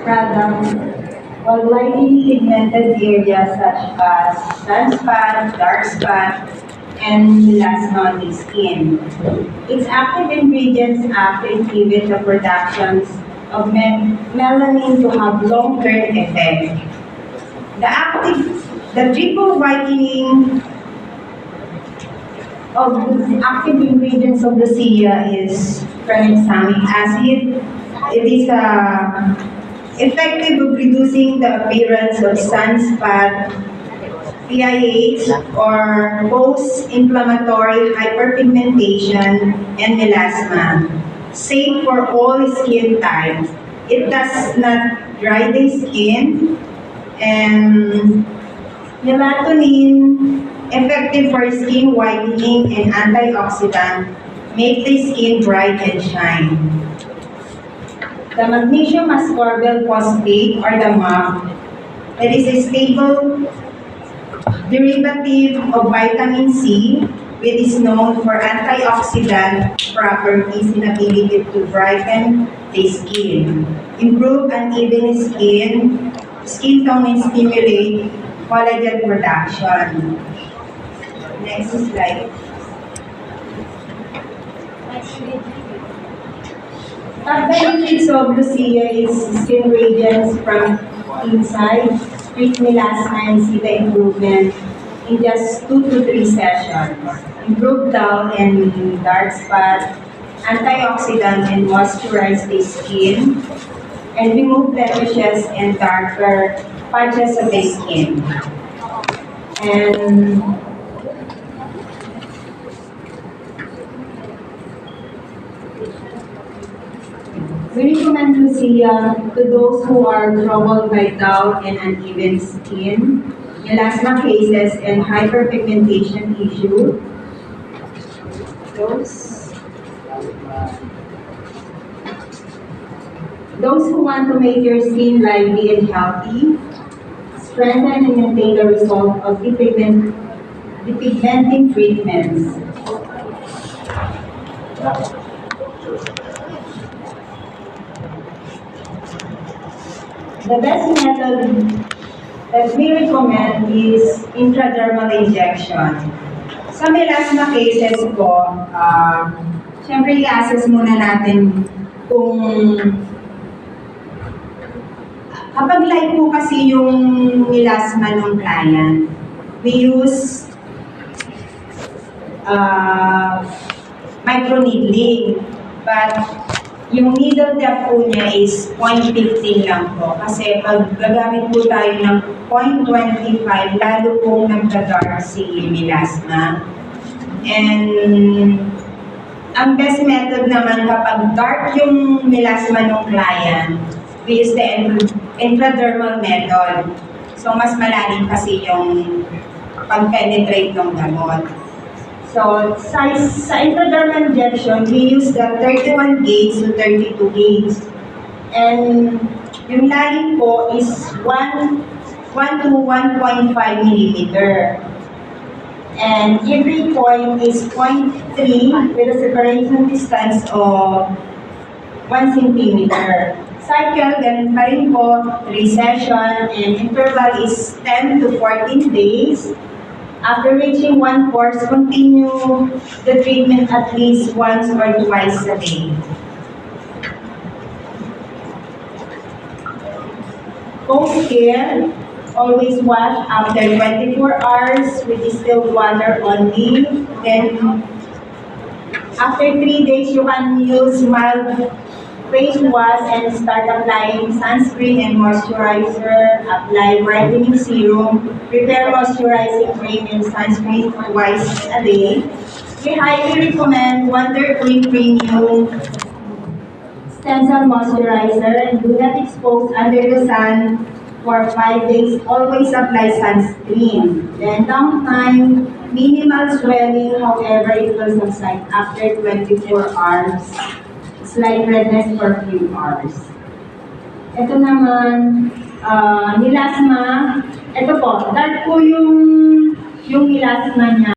product while lightly pigmented areas such as sunspot, dark spot, and melasma on the skin. Its active ingredients act to inhibit the production of melanin to have long-term effect. The triple whitening of the active ingredients of the SIA is tranexamic acid. It is effective of reducing the appearance of sunspot, PIH, or post-inflammatory hyperpigmentation and melasma. Safe for all skin types. It does not dry the skin, and melatonin, effective for skin whitening and antioxidant, make the skin bright and shine. The magnesium ascorbate phosphate, or the MAP, it is a stable derivative of vitamin C, which is known for antioxidant properties and ability to brighten the skin, improve uneven skin tone, and stimulate collagen production. Next slide. Top benefits of Lucia is skin radiance from inside, treat melasma and seta improvement in just 2 to 3 sessions. Improve dull and dark spot, antioxidant and moisturize the skin, and remove blemishes and darker patches of the skin. And we recommend Lucia to those who are troubled by dull and uneven skin, melasma cases, and hyperpigmentation issue. Those who want to make your skin lively and healthy, strengthen and maintain the result of depigmenting treatments. The best method that we recommend is intradermal injection. Sa melasma cases po, syempre i-assess muna natin kung kapag light po kasi yung melasma ng client, we use microneedling, but yung needle depth po niya is 0.15 lang po. Kasi pag gagamit po tayo ng 0.25, lalo pong nagda-dark si melasma. And ang best method naman kapag dark yung melasma ng client, we use the intradermal method. So mas malalim kasi yung pag-penetrate ng gamot. So, sa intradermal injection, we use the 31 gauge to 32 gauge. And yung lalim po is 1 to 1.5 millimeter. And every point is 0.3 with a separation distance of 1 centimeter. Cycle, ganun pa rin po, 3 session, and interval is 10 to 14 days. After reaching 1 course, continue the treatment at least once or twice a day. Post-care, always wash after 24 hours with distilled water only. Then, after 3 days, you can use mild face wash and start applying sunscreen and moisturizer. Apply brightening serum. Prepare moisturizing cream and sunscreen twice a day. We highly recommend Wonder Cream Premium Stencil Moisturizer, and do not expose under the sun for 5 days. Always apply sunscreen. Then downtime, minimal swelling, however, it will subside after 24 hours. Slight redness for a few hours. Ito naman, melasma. Ito po, dark po yung melasma niya.